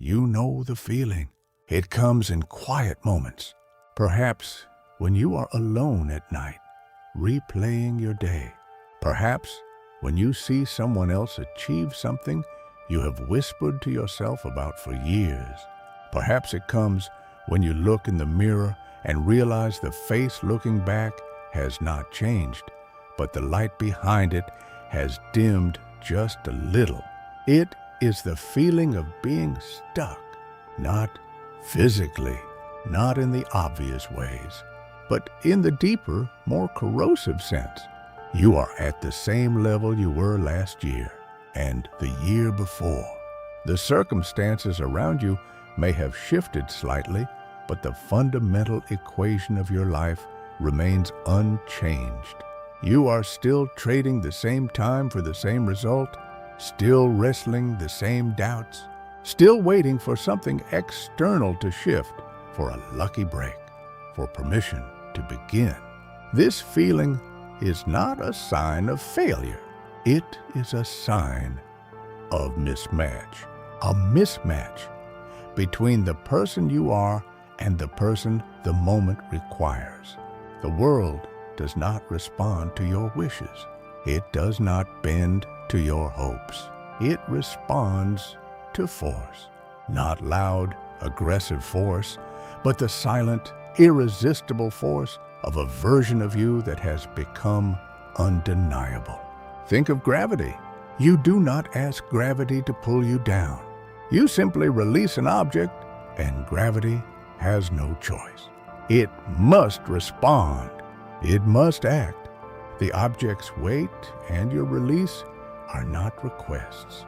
You know the feeling. It comes in quiet moments. Perhaps when you are alone at night, replaying your day. Perhaps when you see someone else achieve something you have whispered to yourself about for years. Perhaps it comes when you look in the mirror and realize the face looking back has not changed, but the light behind it has dimmed just a little. It is the feeling of being stuck, not physically, not in the obvious ways, but in the deeper, more corrosive sense. You are at the same level you were last year and the year before. The circumstances around you may have shifted slightly, but the fundamental equation of your life remains unchanged. You are still trading the same time for the same result, still wrestling the same doubts, still waiting for something external to shift, for a lucky break, for permission to begin. This feeling is not a sign of failure. It is a sign of mismatch. A mismatch between the person you are and the person the moment requires. The world does not respond to your wishes. It does not bend to your hopes. It responds to force. Not loud, aggressive force, but the silent, irresistible force of a version of you that has become undeniable. Think of gravity. You do not ask gravity to pull you down. You simply release an object, and gravity has no choice. It must respond. It must act. The object's weight and your release are not requests.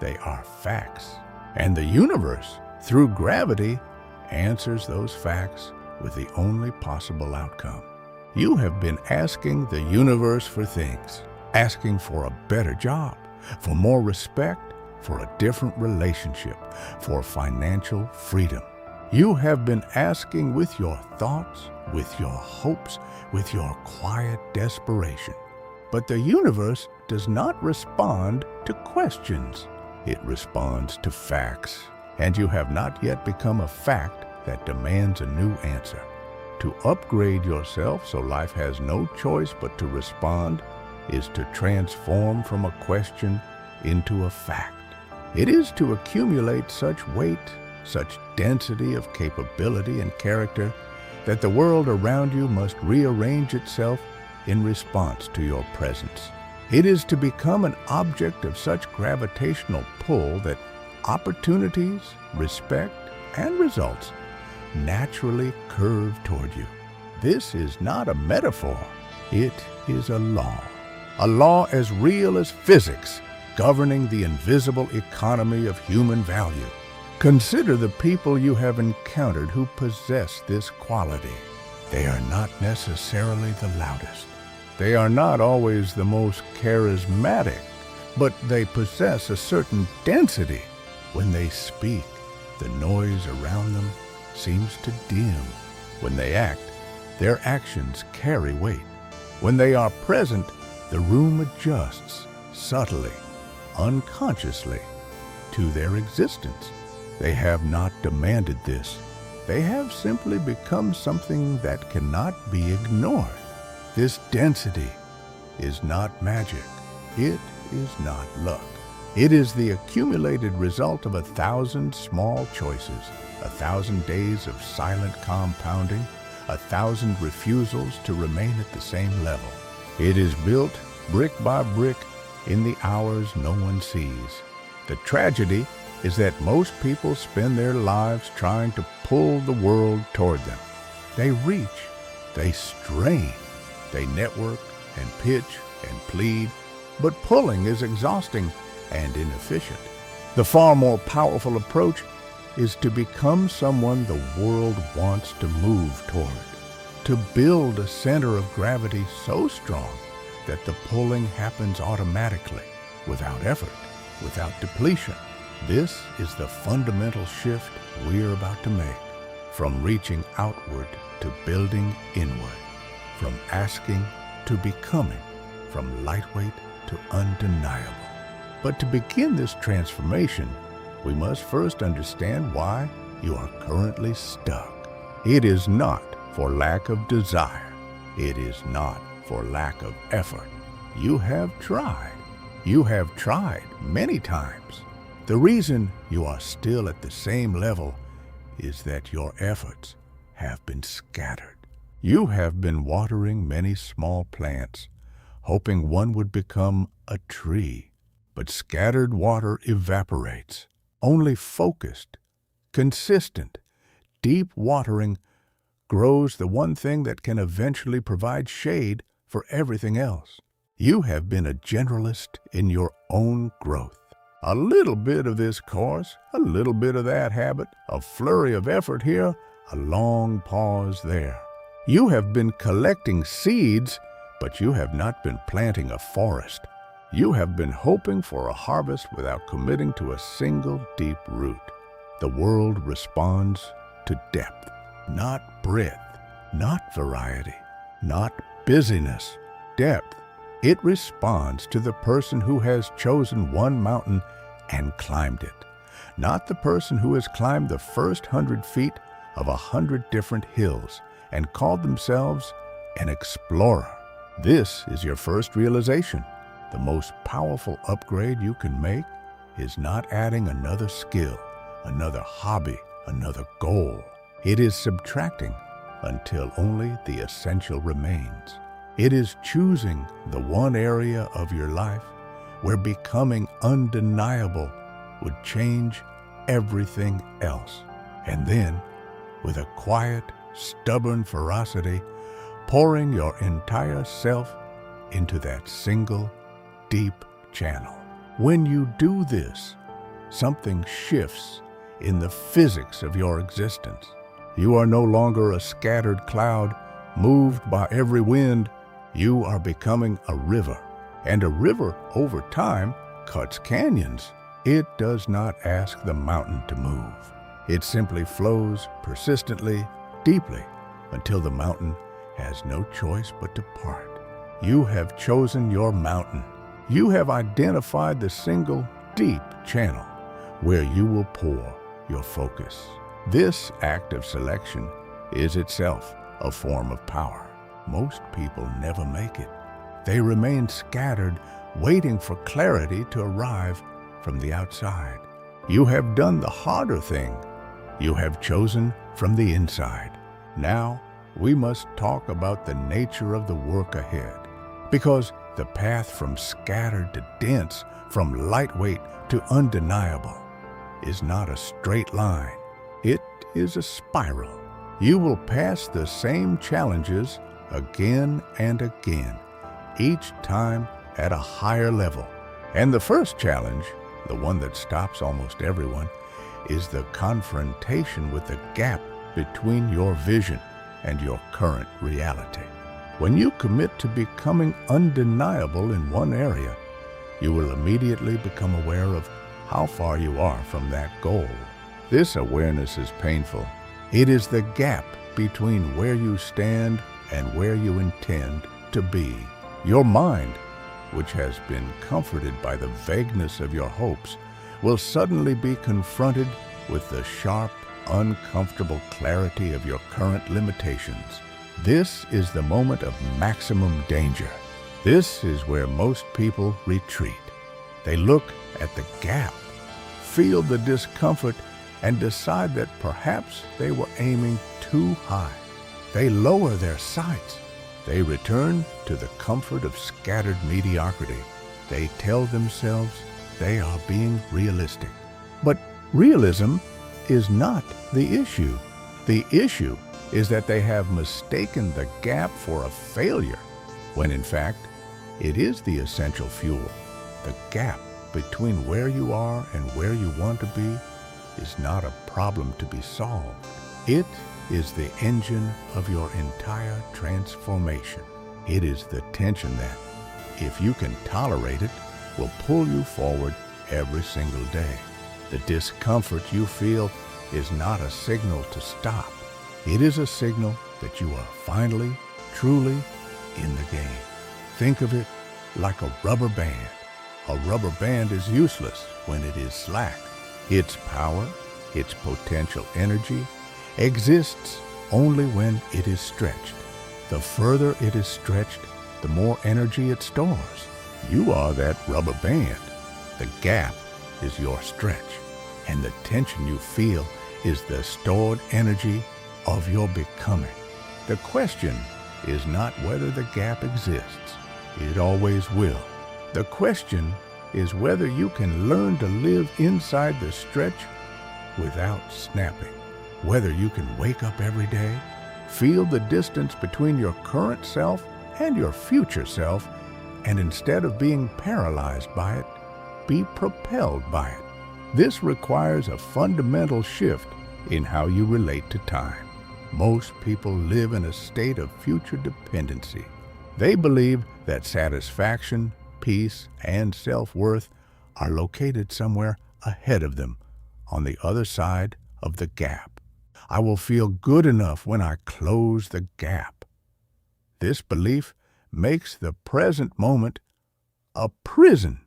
They are facts. And the universe, through gravity, answers those facts with the only possible outcome. You have been asking the universe for things, asking for a better job, for more respect, for a different relationship, for financial freedom. You have been asking with your thoughts, with your hopes, with your quiet desperation. But the universe does not respond to questions. It responds to facts. And you have not yet become a fact that demands a new answer. To upgrade yourself so life has no choice but to respond is to transform from a question into a fact. It is to accumulate such weight, such density of capability and character, that the world around you must rearrange itself in response to your presence. It is to become an object of such gravitational pull that opportunities, respect, and results naturally curve toward you. This is not a metaphor. It is a law as real as physics, governing the invisible economy of human value. Consider the people you have encountered who possess this quality. They are not necessarily the loudest. They are not always the most charismatic, but they possess a certain density. When they speak, the noise around them seems to dim. When they act, their actions carry weight. When they are present, the room adjusts subtly, unconsciously, to their existence. They have not demanded this. They have simply become something that cannot be ignored. This density is not magic. It is not luck. It is the accumulated result of 1,000 small choices, 1,000 days of silent compounding, 1,000 refusals to remain at the same level. It is built brick by brick in the hours no one sees. The tragedy is that most people spend their lives trying to pull the world toward them. They reach, they strain, they network and pitch and plead, but pulling is exhausting and inefficient. The far more powerful approach is to become someone the world wants to move toward, to build a center of gravity so strong that the pulling happens automatically, without effort, without depletion. This is the fundamental shift we're about to make, from reaching outward to building inward, from asking to becoming, from lightweight to undeniable. But to begin this transformation, we must first understand why you are currently stuck. It is not for lack of desire. It is not for lack of effort. You have tried. You have tried many times. The reason you are still at the same level is that your efforts have been scattered. You have been watering many small plants, hoping one would become a tree. But scattered water evaporates. Only focused, consistent, deep watering grows the one thing that can eventually provide shade for everything else. You have been a generalist in your own growth. A little bit of this course, a little bit of that habit, a flurry of effort here, a long pause there. You have been collecting seeds, but you have not been planting a forest. You have been hoping for a harvest without committing to a single deep root. The world responds to depth, not breadth, not variety, not busyness, depth. It responds to the person who has chosen one mountain and climbed it, not the person who has climbed the first 100 feet of 100 different hills and called themselves an explorer. This is your first realization. The most powerful upgrade you can make is not adding another skill, another hobby, another goal. It is subtracting until only the essential remains. It is choosing the one area of your life where becoming undeniable would change everything else. And then, with a quiet, stubborn ferocity, pouring your entire self into that single, deep channel. When you do this, something shifts in the physics of your existence. You are no longer a scattered cloud moved by every wind. You are becoming a river, and a river over time cuts canyons. It does not ask the mountain to move. It simply flows persistently, deeply, until the mountain has no choice but to part. You have chosen your mountain. You have identified the single deep channel where you will pour your focus. This act of selection is itself a form of power. Most people never make it. They remain scattered, waiting for clarity to arrive from the outside. You have done the harder thing. You have chosen from the inside. Now, we must talk about the nature of the work ahead, because the path from scattered to dense, from lightweight to undeniable, is not a straight line. It is a spiral. You will pass the same challenges again and again, each time at a higher level. And the first challenge, the one that stops almost everyone, is the confrontation with the gap between your vision and your current reality. When you commit to becoming undeniable in one area, you will immediately become aware of how far you are from that goal. This awareness is painful. It is the gap between where you stand and where you intend to be. Your mind, which has been comforted by the vagueness of your hopes, will suddenly be confronted with the sharp, uncomfortable clarity of your current limitations. This is the moment of maximum danger. This is where most people retreat. They look at the gap, feel the discomfort, and decide that perhaps they were aiming too high. They lower their sights. They return to the comfort of scattered mediocrity. They tell themselves they are being realistic. But realism is not the issue. The issue is that they have mistaken the gap for a failure, when in fact, it is the essential fuel. The gap between where you are and where you want to be is not a problem to be solved. It is the engine of your entire transformation. It is the tension that, if you can tolerate it, will pull you forward every single day. The discomfort you feel is not a signal to stop. It is a signal that you are finally, truly in the game. Think of it like a rubber band. A rubber band is useless when it is slack. Its power, its potential energy, exists only when it is stretched. The further it is stretched, the more energy it stores. You are that rubber band. The gap is your stretch, and the tension you feel is the stored energy of your becoming. The question is not whether the gap exists. It always will. The question is whether you can learn to live inside the stretch without snapping. Whether you can wake up every day, feel the distance between your current self and your future self, and instead of being paralyzed by it, be propelled by it. This requires a fundamental shift in how you relate to time. Most people live in a state of future dependency. They believe that satisfaction, peace, and self-worth are located somewhere ahead of them, on the other side of the gap. I will feel good enough when I close the gap. This belief makes the present moment a prison,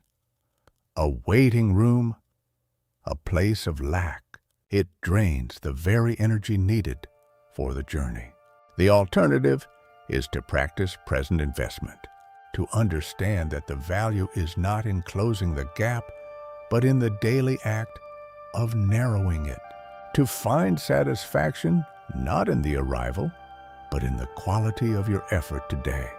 a waiting room, a place of lack. It drains the very energy needed for the journey. The alternative is to practice present investment, to understand that the value is not in closing the gap, but in the daily act of narrowing it. To find satisfaction not in the arrival, but in the quality of your effort today.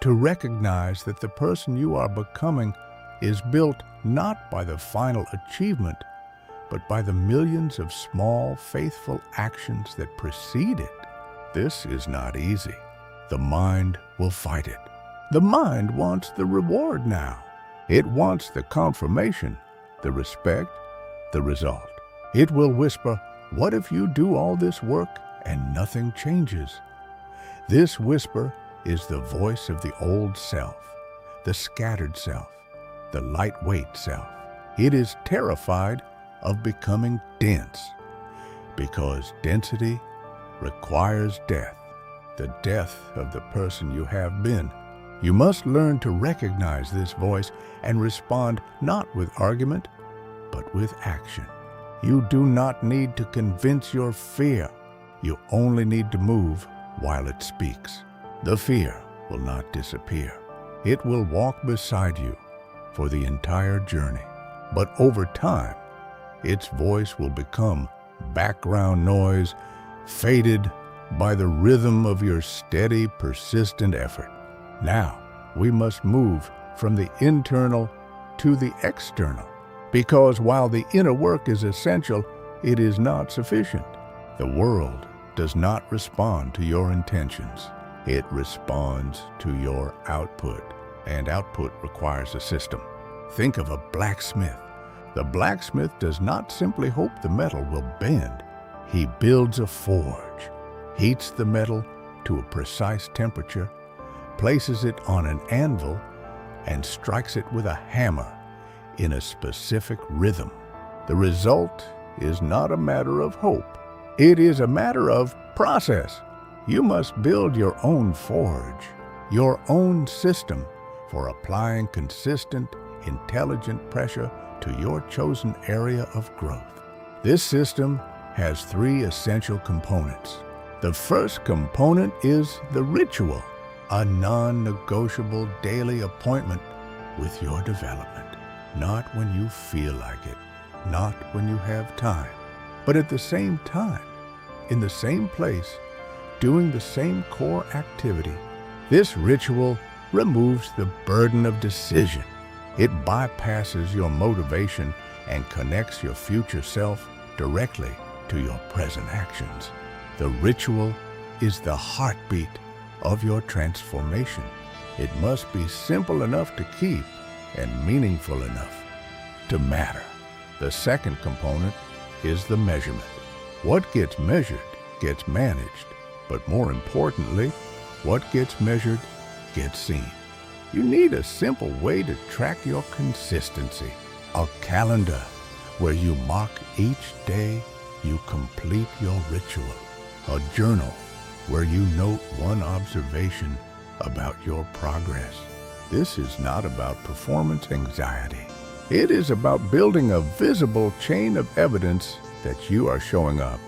To recognize that the person you are becoming is built not by the final achievement, but by the millions of small, faithful actions that precede it. This is not easy. The mind will fight it. The mind wants the reward now. It wants the confirmation, the respect, the result. It will whisper, "What if you do all this work and nothing changes?" This whisper is the voice of the old self, the scattered self, the lightweight self. It is terrified of becoming dense, because density requires death, the death of the person you have been. You must learn to recognize this voice and respond not with argument, but with action. You do not need to convince your fear. You only need to move while it speaks. The fear will not disappear. It will walk beside you for the entire journey. But over time, its voice will become background noise, faded by the rhythm of your steady, persistent effort. Now, we must move from the internal to the external, because while the inner work is essential, it is not sufficient. The world does not respond to your intentions. It responds to your output, and output requires a system. Think of a blacksmith. The blacksmith does not simply hope the metal will bend. He builds a forge, heats the metal to a precise temperature, places it on an anvil, and strikes it with a hammer in a specific rhythm. The result is not a matter of hope. It is a matter of process. You must build your own forge, your own system for applying consistent, intelligent pressure to your chosen area of growth. This system has three essential components. The first component is the ritual, a non-negotiable daily appointment with your development. Not when you feel like it, not when you have time, but at the same time, in the same place, doing the same core activity. This ritual removes the burden of decision. It bypasses your motivation and connects your future self directly to your present actions. The ritual is the heartbeat of your transformation. It must be simple enough to keep and meaningful enough to matter. The second component is the measurement. What gets measured gets managed, but more importantly, what gets measured gets seen. You need a simple way to track your consistency, a calendar where you mark each day you complete your ritual, a journal where you note one observation about your progress. This is not about performance anxiety. It is about building a visible chain of evidence that you are showing up.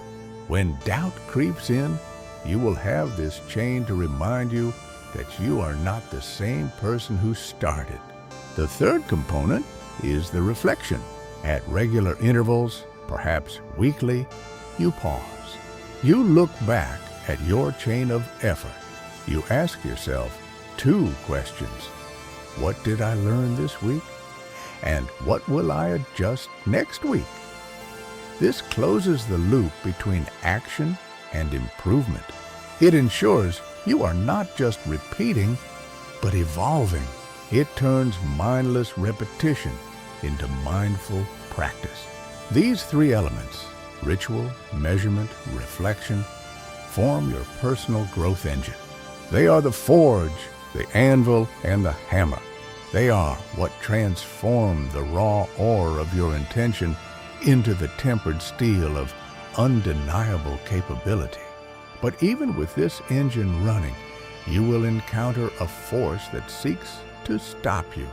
When doubt creeps in, you will have this chain to remind you that you are not the same person who started. The third component is the reflection. At regular intervals, perhaps weekly, you pause. You look back at your chain of effort. You ask yourself 2 questions. What did I learn this week? And what will I adjust next week? This closes the loop between action and improvement. It ensures you are not just repeating, but evolving. It turns mindless repetition into mindful practice. These 3 elements, ritual, measurement, reflection, form your personal growth engine. They are the forge, the anvil, and the hammer. They are what transform the raw ore of your intention into the tempered steel of undeniable capability. But even with this engine running, you will encounter a force that seeks to stop you,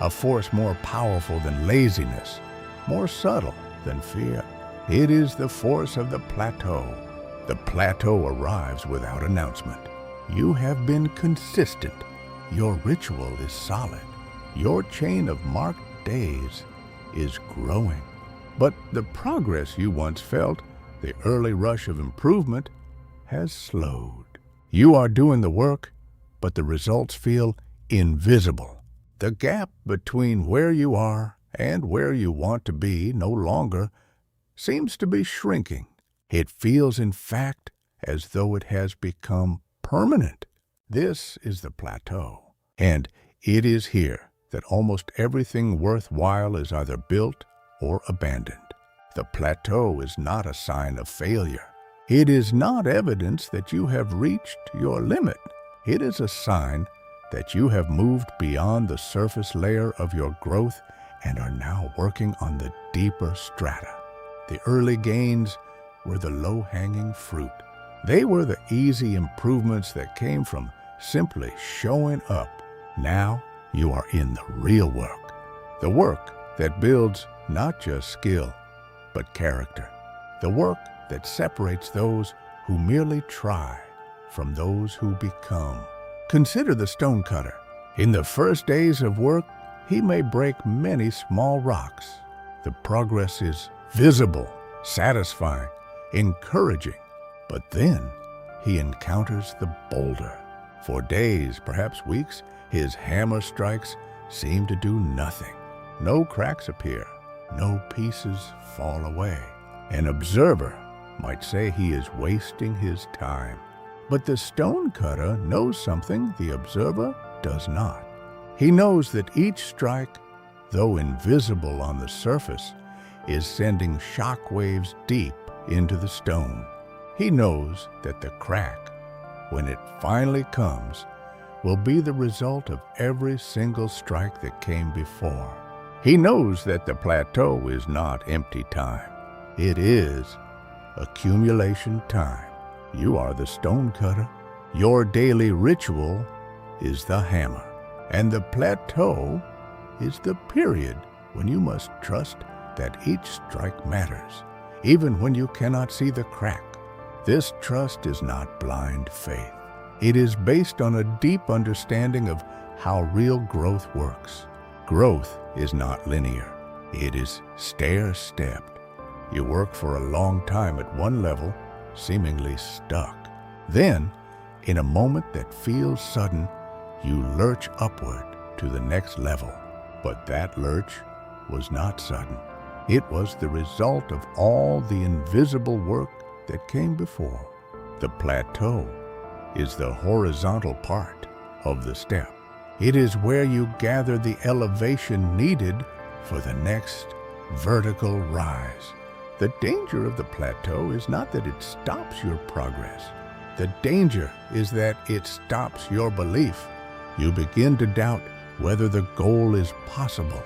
a force more powerful than laziness, more subtle than fear. It is the force of the plateau. The plateau arrives without announcement. You have been consistent. Your ritual is solid. Your chain of marked days is growing. But the progress you once felt, the early rush of improvement, has slowed. You are doing the work, but the results feel invisible. The gap between where you are and where you want to be no longer seems to be shrinking. It feels, in fact, as though it has become permanent. This is the plateau, and it is here that almost everything worthwhile is either built or abandoned. The plateau is not a sign of failure. It is not evidence that you have reached your limit. It is a sign that you have moved beyond the surface layer of your growth and are now working on the deeper strata. The early gains were the low-hanging fruit. They were the easy improvements that came from simply showing up. Now you are in the real work, the work that builds not just skill, but character, the work that separates those who merely try from those who become. Consider the stonecutter. In the first days of work, he may break many small rocks. The progress is visible, satisfying, encouraging. But then he encounters the boulder. For days, perhaps weeks, his hammer strikes seem to do nothing. No cracks appear. No pieces fall away. An observer might say he is wasting his time. But the stonecutter knows something the observer does not. He knows that each strike, though invisible on the surface, is sending shock waves deep into the stone. He knows that the crack, when it finally comes, will be the result of every single strike that came before. He knows that the plateau is not empty time. It is accumulation time. You are the stonecutter. Your daily ritual is the hammer. And the plateau is the period when you must trust that each strike matters, even when you cannot see the crack. This trust is not blind faith. It is based on a deep understanding of how real growth works. Growth is not linear. It is stair-stepped. You work for a long time at one level, seemingly stuck. Then, in a moment that feels sudden, you lurch upward to the next level. But that lurch was not sudden. It was the result of all the invisible work that came before. The plateau is the horizontal part of the step. It is where you gather the elevation needed for the next vertical rise. The danger of the plateau is not that it stops your progress. The danger is that it stops your belief. You begin to doubt whether the goal is possible.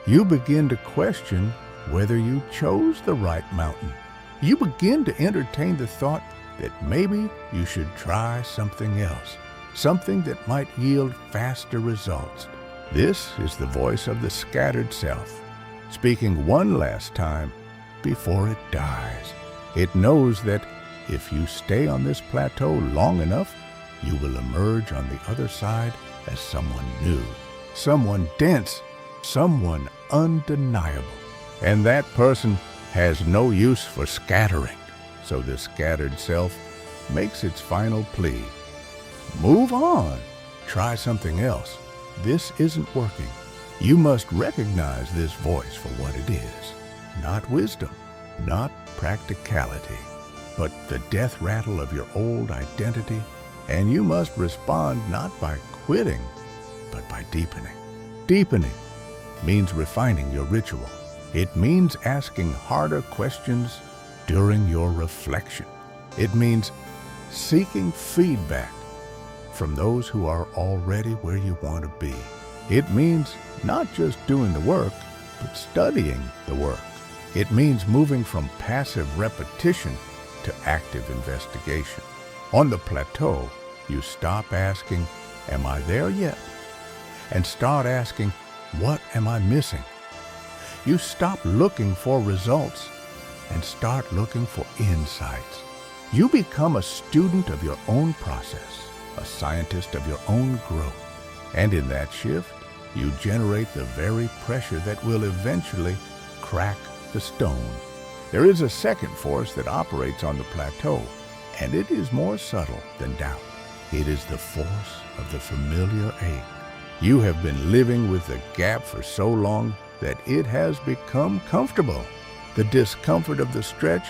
You begin to question whether you chose the right mountain. You begin to entertain the thought that maybe you should try something else, something that might yield faster results. This is the voice of the scattered self. speaking one last time before it dies. It knows that if you stay on this plateau long enough, you will emerge on the other side as someone new, someone dense, someone undeniable. And that person has no use for scattering, so the scattered self makes its final plea. Move on. Try something else. This isn't working. You must recognize this voice for what it is. Not wisdom, not practicality, but the death rattle of your old identity. And you must respond not by quitting, but by deepening. Deepening means refining your ritual. It means asking harder questions during your reflection. It means seeking feedback from those who are already where you want to be. It means not just doing the work, but studying the work. It means moving from passive repetition to active investigation. On the plateau, you stop asking, "Am I there yet?" and start asking, "What am I missing?" You stop looking for results and start looking for insights. You become a student of your own process, a scientist of your own growth. And in that shift, you generate the very pressure that will eventually crack the stone. There is a second force that operates on the plateau, and it is more subtle than doubt. It is the force of the familiar ache. You have been living with the gap for so long that it has become comfortable. The discomfort of the stretch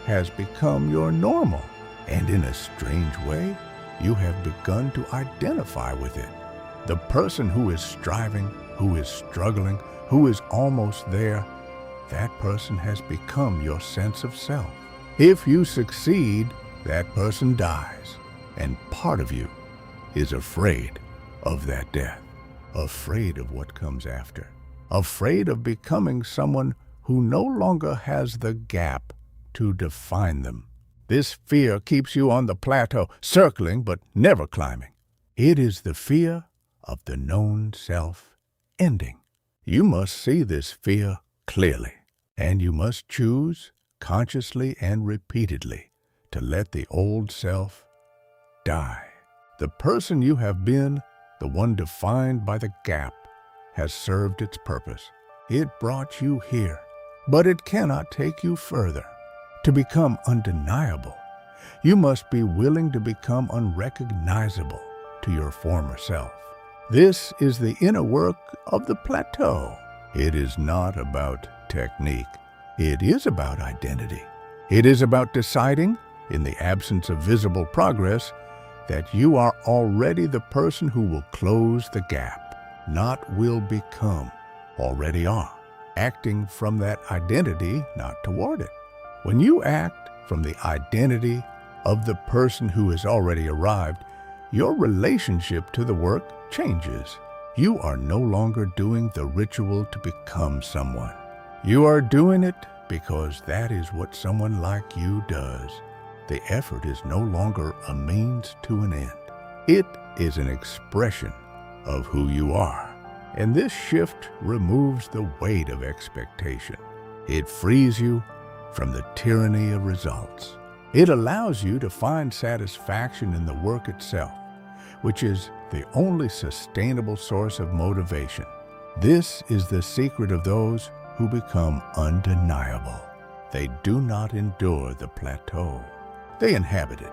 has become your normal, and in a strange way, you have begun to identify with it. The person who is striving, who is struggling, who is almost there, that person has become your sense of self. If you succeed, that person dies, and part of you is afraid of that death, afraid of what comes after, afraid of becoming someone who no longer has the gap to define them. This fear keeps you on the plateau, circling but never climbing. It is the fear of the known self ending. You must see this fear clearly, and you must choose consciously and repeatedly to let the old self die. The person you have been, the one defined by the gap, has served its purpose. It brought you here, but it cannot take you further. To become undeniable, you must be willing to become unrecognizable to your former self. This is the inner work of the plateau. It is not about technique. It is about identity. It is about deciding, in the absence of visible progress, that you are already the person who will close the gap, not will become, already are, acting from that identity, not toward it. When you act from the identity of the person who has already arrived, your relationship to the work changes. You are no longer doing the ritual to become someone. You are doing it because that is what someone like you does. The effort is no longer a means to an end. It is an expression of who you are. And this shift removes the weight of expectation. It frees you from the tyranny of results. It allows you to find satisfaction in the work itself, which is the only sustainable source of motivation. This is the secret of those who become undeniable. They do not endure the plateau. They inhabit it.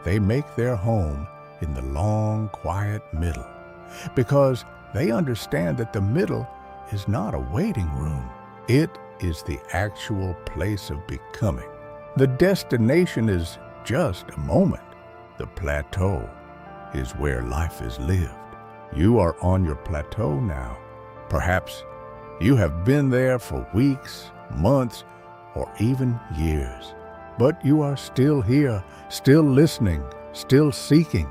They make their home in the long, quiet middle, because they understand that the middle is not a waiting room. It is the actual place of becoming. The destination is just a moment. The plateau is where life is lived. You are on your plateau now. Perhaps you have been there for weeks, months, or even years. But you are still here, still listening, still seeking.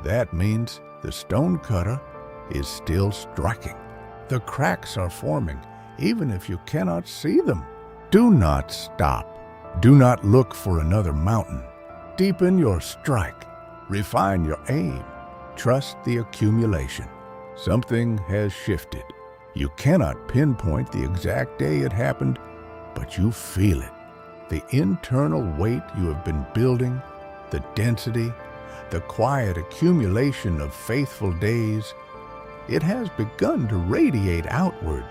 That means the stonecutter is still striking. The cracks are forming, even if you cannot see them. Do not stop. Do not look for another mountain. Deepen your strike. Refine your aim. Trust the accumulation. Something has shifted. You cannot pinpoint the exact day it happened, but you feel it. The internal weight you have been building, the density, the quiet accumulation of faithful days, it has begun to radiate outward.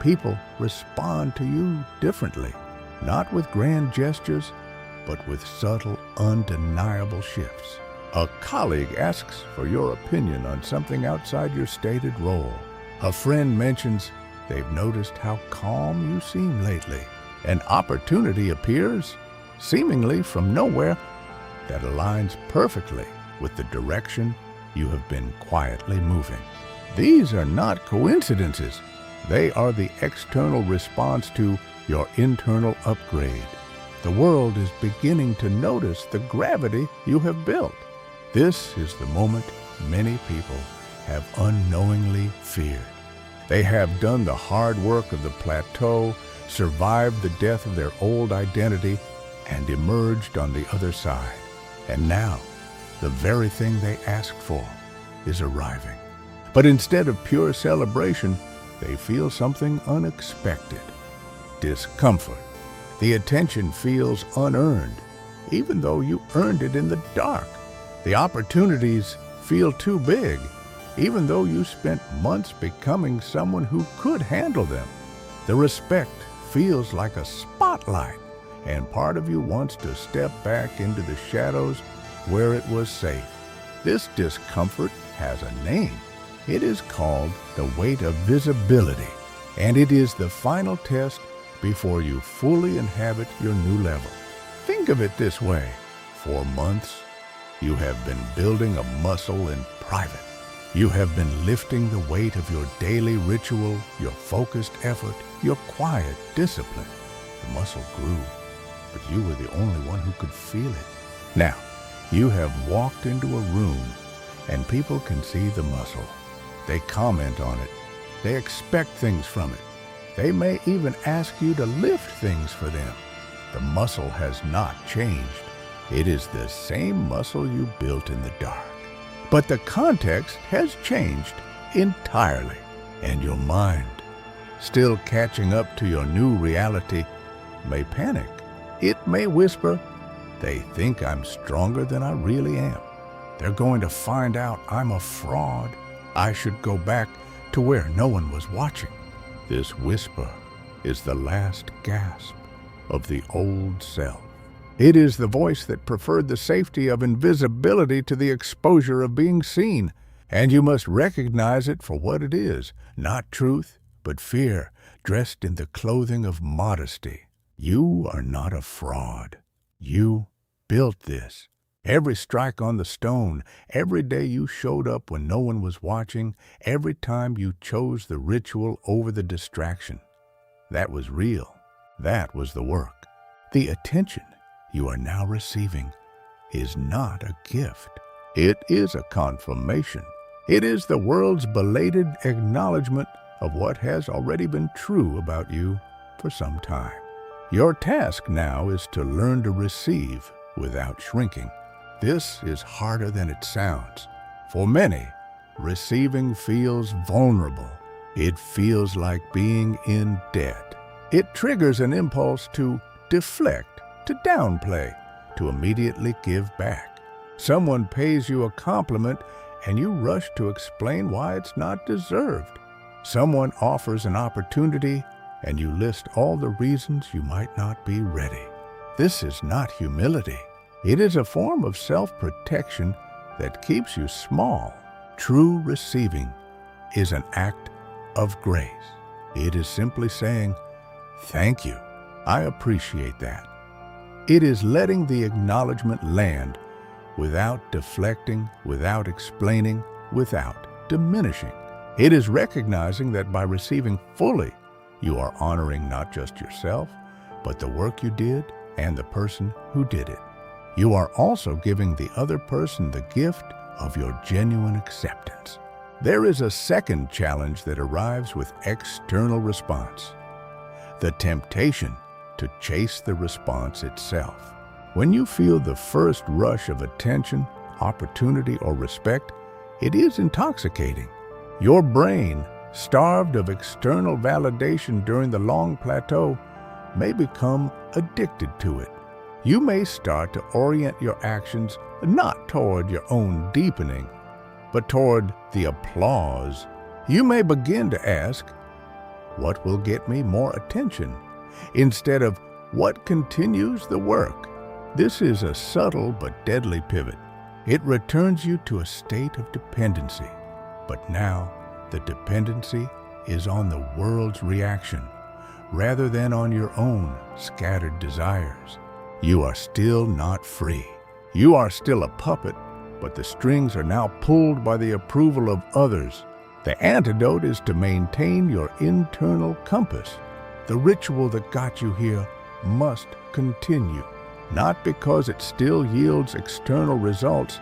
People respond to you differently, not with grand gestures, but with subtle, undeniable shifts. A colleague asks for your opinion on something outside your stated role. A friend mentions they've noticed how calm you seem lately. An opportunity appears, seemingly from nowhere, that aligns perfectly with the direction you have been quietly moving. These are not coincidences. They are the external response to your internal upgrade. The world is beginning to notice the gravity you have built. This is the moment many people have unknowingly feared. They have done the hard work of the plateau, survived the death of their old identity, and emerged on the other side. And now, the very thing they asked for is arriving. But instead of pure celebration, they feel something unexpected. Discomfort. The attention feels unearned, even though you earned it in the dark. The opportunities feel too big, even though you spent months becoming someone who could handle them. The respect feels like a spotlight, and part of you wants to step back into the shadows where it was safe. This discomfort has a name. It is called the weight of visibility, and it is the final test before you fully inhabit your new level. Think of it this way. For months, you have been building a muscle in private. You have been lifting the weight of your daily ritual, your focused effort, your quiet discipline. The muscle grew, but you were the only one who could feel it. Now, you have walked into a room, and people can see the muscle. They comment on it. They expect things from it. They may even ask you to lift things for them. The muscle has not changed. It is the same muscle you built in the dark. But the context has changed entirely, and your mind, still catching up to your new reality, may panic. It may whisper, "They think I'm stronger than I really am. They're going to find out I'm a fraud. I should go back to where no one was watching." This whisper is the last gasp of the old self. It is the voice that preferred the safety of invisibility to the exposure of being seen, and you must recognize it for what it is, not truth, but fear, dressed in the clothing of modesty. You are not a fraud. You built this. Every strike on the stone, every day you showed up when no one was watching, every time you chose the ritual over the distraction. That was real. That was the work. The attention you are now receiving is not a gift. It is a confirmation. It is the world's belated acknowledgement of what has already been true about you for some time. Your task now is to learn to receive without shrinking. This is harder than it sounds. For many, receiving feels vulnerable. It feels like being in debt. It triggers an impulse to deflect, to downplay, to immediately give back. Someone pays you a compliment and you rush to explain why it's not deserved. Someone offers an opportunity and you list all the reasons you might not be ready. This is not humility. It is a form of self-protection that keeps you small. True receiving is an act of grace. It is simply saying, "Thank you. I appreciate that." It is letting the acknowledgement land without deflecting, without explaining, without diminishing. It is recognizing that by receiving fully, you are honoring not just yourself, but the work you did and the person who did it. You are also giving the other person the gift of your genuine acceptance. There is a second challenge that arrives with external response: the temptation to chase the response itself. When you feel the first rush of attention, opportunity, or respect, it is intoxicating. Your brain starved of external validation during the long plateau, may become addicted to it. You may start to orient your actions not toward your own deepening, but toward the applause. You may begin to ask, what will get me more attention, instead of what continues the work? This is a subtle but deadly pivot. It returns you to a state of dependency, but now the dependency is on the world's reaction rather than on your own scattered desires. You are still not free. You are still a puppet, but the strings are now pulled by the approval of others. The antidote is to maintain your internal compass. The ritual that got you here must continue, not because it still yields external results,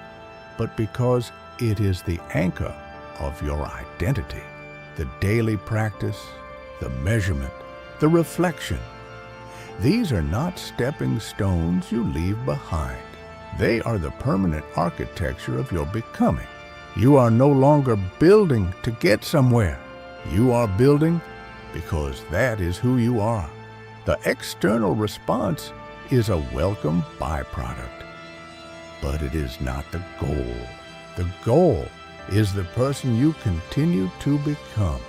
but because it is the anchor of your identity. The daily practice, the measurement, the reflection. These are not stepping stones you leave behind. They are the permanent architecture of your becoming. You are no longer building to get somewhere. You are building because that is who you are. The external response is a welcome byproduct, but it is not the goal. The goal is the person you continue to become.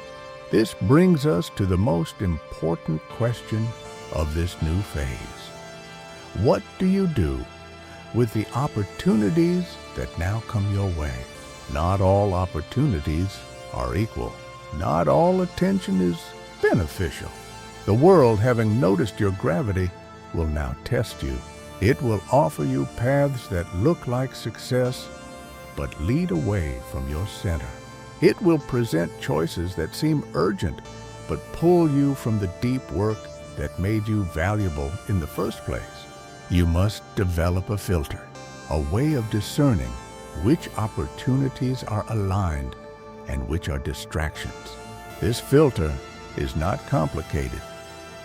This brings us to the most important question of this new phase. What do you do with the opportunities that now come your way? Not all opportunities are equal. Not all attention is beneficial. The world, having noticed your gravity, will now test you. It will offer you paths that look like success, but lead away from your center. It will present choices that seem urgent, but pull you from the deep work that made you valuable in the first place. You must develop a filter, a way of discerning which opportunities are aligned and which are distractions. This filter is not complicated,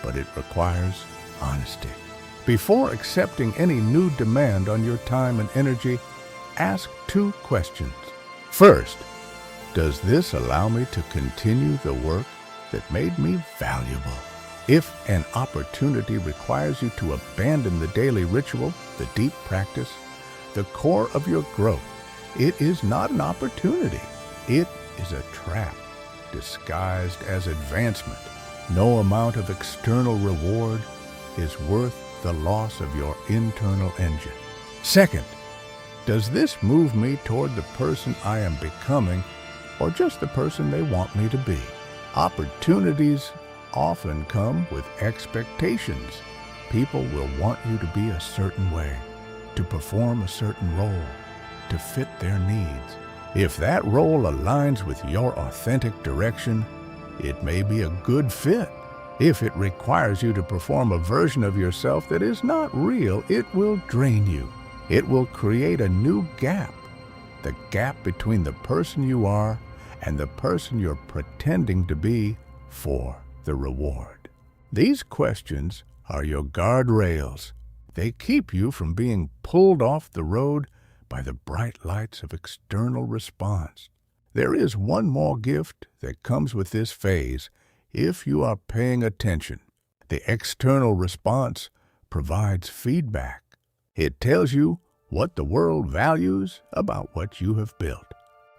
but it requires honesty. Before accepting any new demand on your time and energy, ask 2 questions. First, does this allow me to continue the work that made me valuable? If an opportunity requires you to abandon the daily ritual, the deep practice, the core of your growth, it is not an opportunity. It is a trap disguised as advancement. No amount of external reward is worth the loss of your internal engine. Second, does this move me toward the person I am becoming, or just the person they want me to be? Opportunities often come with expectations. People will want you to be a certain way, to perform a certain role, to fit their needs. If that role aligns with your authentic direction, it may be a good fit. If it requires you to perform a version of yourself that is not real, it will drain you. It will create a new gap, the gap between the person you are and the person you're pretending to be for the reward. These questions are your guardrails. They keep you from being pulled off the road by the bright lights of external response. There is one more gift that comes with this phase if you are paying attention. The external response provides feedback. It tells you what the world values about what you have built.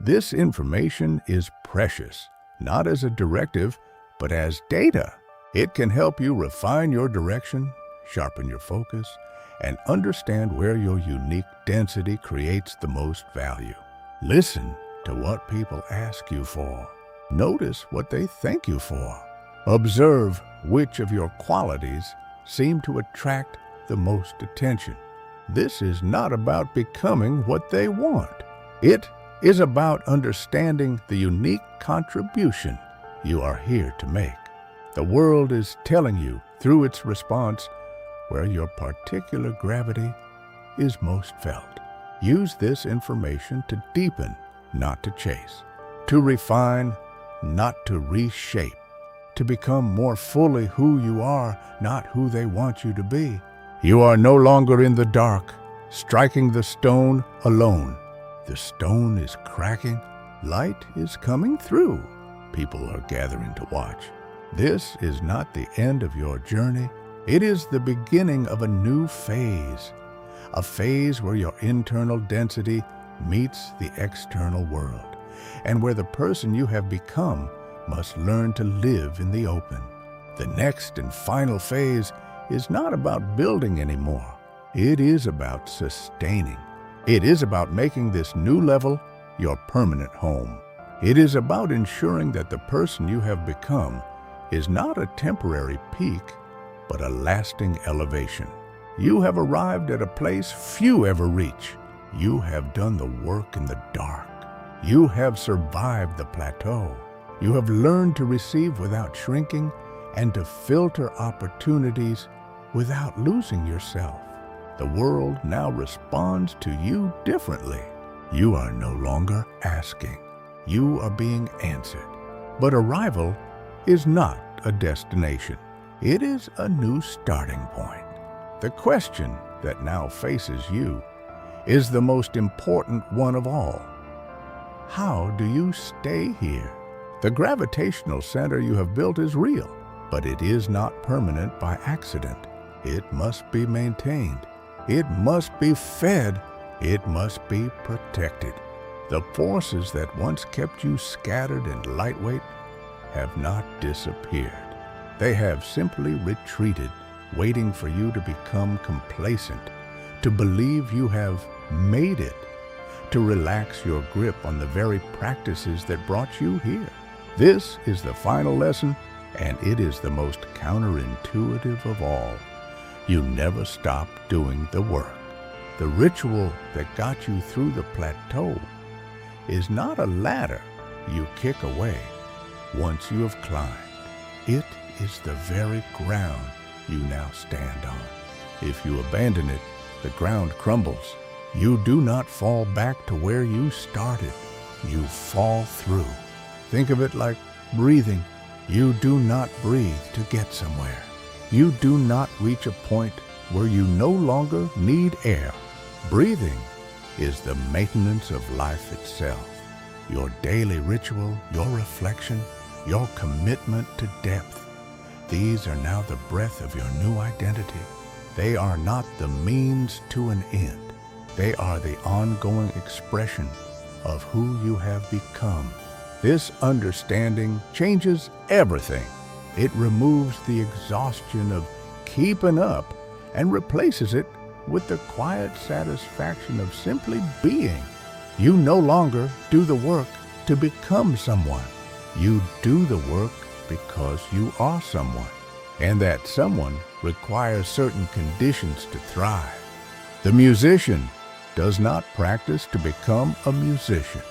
This information is precious, not as a directive, but as data. It can help you refine your direction, sharpen your focus, and understand where your unique density creates the most value. Listen to what people ask you for. Notice what they thank you for. Observe which of your qualities seem to attract the most attention. This is not about becoming what they want. It is about understanding the unique contribution you are here to make. The world is telling you through its response where your particular gravity is most felt. Use this information to deepen, not to chase, to refine, not to reshape, to become more fully who you are, not who they want you to be. You are no longer in the dark, striking the stone alone. The stone is cracking, light is coming through. People are gathering to watch. This is not the end of your journey. It is the beginning of a new phase. A phase where your internal density meets the external world, and where the person you have become must learn to live in the open. The next and final phase is not about building anymore. It is about sustaining. It is about making this new level your permanent home. It is about ensuring that the person you have become is not a temporary peak, but a lasting elevation. You have arrived at a place few ever reach. You have done the work in the dark. You have survived the plateau. You have learned to receive without shrinking and to filter opportunities without losing yourself. The world now responds to you differently. You are no longer asking. You are being answered. But arrival is not a destination. It is a new starting point. The question that now faces you is the most important one of all. How do you stay here? The gravitational center you have built is real, but it is not permanent by accident. It must be maintained. It must be fed. It must be protected. The forces that once kept you scattered and lightweight have not disappeared. They have simply retreated, waiting for you to become complacent, to believe you have made it, to relax your grip on the very practices that brought you here. This is the final lesson, and it is the most counterintuitive of all. You never stop doing the work. The ritual that got you through the plateau is not a ladder you kick away once you have climbed. It is the very ground you now stand on. If you abandon it, the ground crumbles. You do not fall back to where you started. You fall through. Think of it like breathing. You do not breathe to get somewhere. You do not reach a point where you no longer need air. Breathing is the maintenance of life itself. Your daily ritual, your reflection, your commitment to depth. These are now the breath of your new identity. They are not the means to an end. They are the ongoing expression of who you have become. This understanding changes everything. It removes the exhaustion of keeping up and replaces it with the quiet satisfaction of simply being. You no longer do the work to become someone. You do the work because you are someone, and that someone requires certain conditions to thrive. The musician does not practice to become a musician.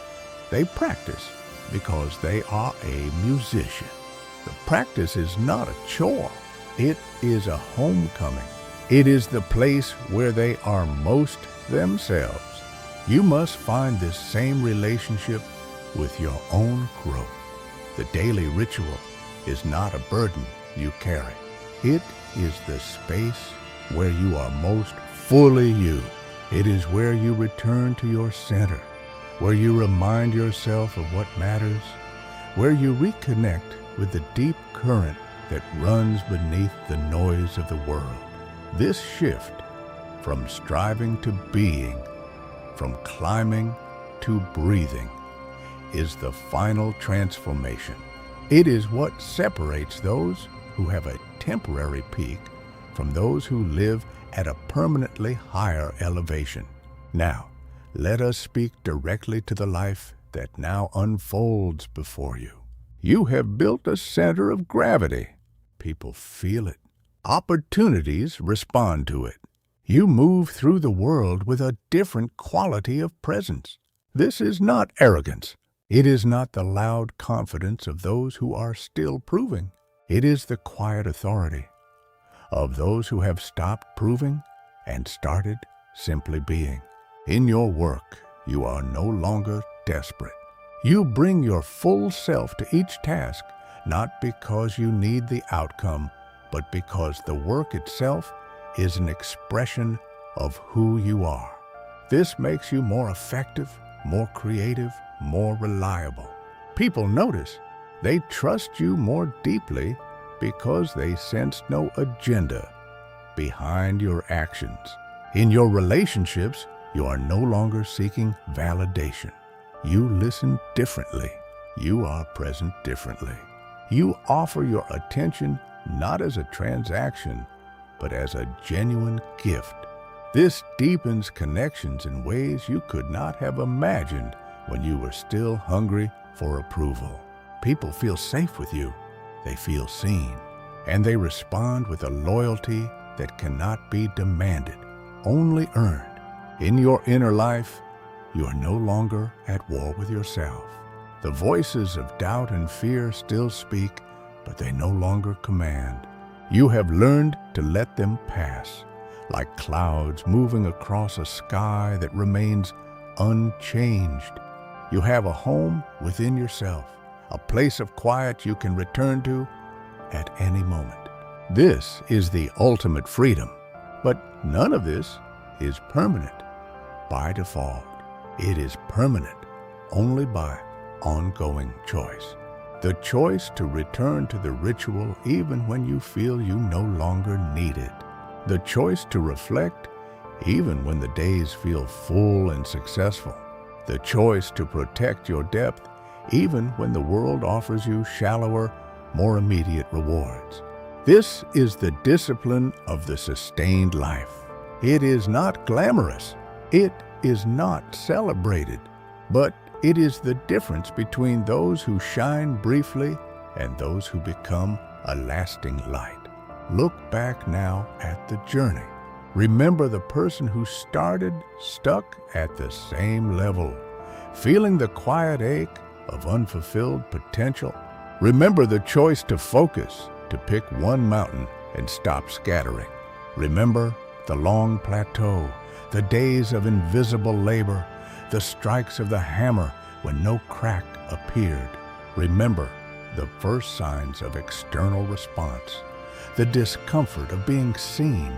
They practice because they are a musician. The practice is not a chore. It is a homecoming. It is the place where they are most themselves. You must find this same relationship with your own growth. The daily ritual is not a burden you carry. It is the space where you are most fully you. It is where you return to your center, where you remind yourself of what matters, where you reconnect with the deep current that runs beneath the noise of the world. This shift from striving to being, from climbing to breathing, is the final transformation. It is what separates those who have a temporary peak from those who live at a permanently higher elevation. Now, let us speak directly to the life that now unfolds before you. You have built a center of gravity. People feel it. Opportunities respond to it. You move through the world with a different quality of presence. This is not arrogance. It is not the loud confidence of those who are still proving. It is the quiet authority of those who have stopped proving and started simply being. In your work, you are no longer desperate. You bring your full self to each task, not because you need the outcome, but because the work itself is an expression of who you are. This makes you more effective, more creative, more reliable. People notice They trust you more deeply because they sense no agenda behind your actions. In your relationships, you are no longer seeking validation. You listen differently. You are present differently. You offer your attention not as a transaction, but as a genuine gift. This deepens connections in ways you could not have imagined when you were still hungry for approval. People feel safe with you. They feel seen, and they respond with a loyalty that cannot be demanded, only earned. In your inner life, you are no longer at war with yourself. The voices of doubt and fear still speak, but they no longer command. You have learned to let them pass, like clouds moving across a sky that remains unchanged. You have a home within yourself, a place of quiet you can return to at any moment. This is the ultimate freedom, but none of this is permanent by default. It is permanent only by ongoing choice. The choice to return to the ritual even when you feel you no longer need it. The choice to reflect even when the days feel full and successful. The choice to protect your depth even when the world offers you shallower, more immediate rewards. This is the discipline of the sustained life. It is not glamorous. It is not celebrated, but it is the difference between those who shine briefly and those who become a lasting light. Look back now at the journey. Remember the person who started stuck at the same level, feeling the quiet ache of unfulfilled potential. Remember the choice to focus, to pick one mountain and stop scattering. Remember the long plateau, the days of invisible labor, the strikes of the hammer when no crack appeared. Remember the first signs of external response, the discomfort of being seen,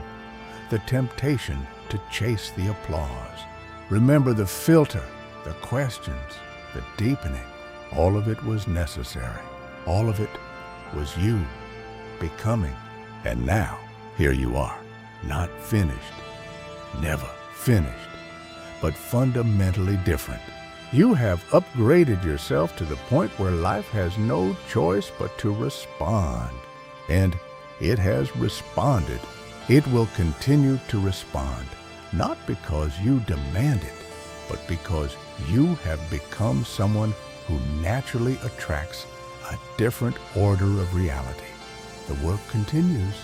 the temptation to chase the applause. Remember the filter, the questions, the deepening. All of it was necessary. All of it was you becoming. And now, here you are, not finished, never finished, but fundamentally different. You have upgraded yourself to the point where life has no choice but to respond. And it has responded. It will continue to respond, not because you demand it, but because you have become someone who naturally attracts a different order of reality. The work continues,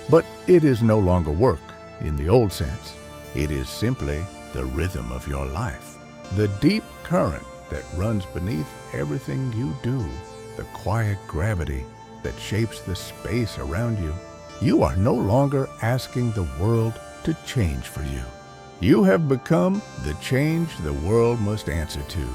but it is no longer work in the old sense. It is simply the rhythm of your life, the deep current that runs beneath everything you do, the quiet gravity that shapes the space around you. You are no longer asking the world to change for you. You have become the change the world must answer to.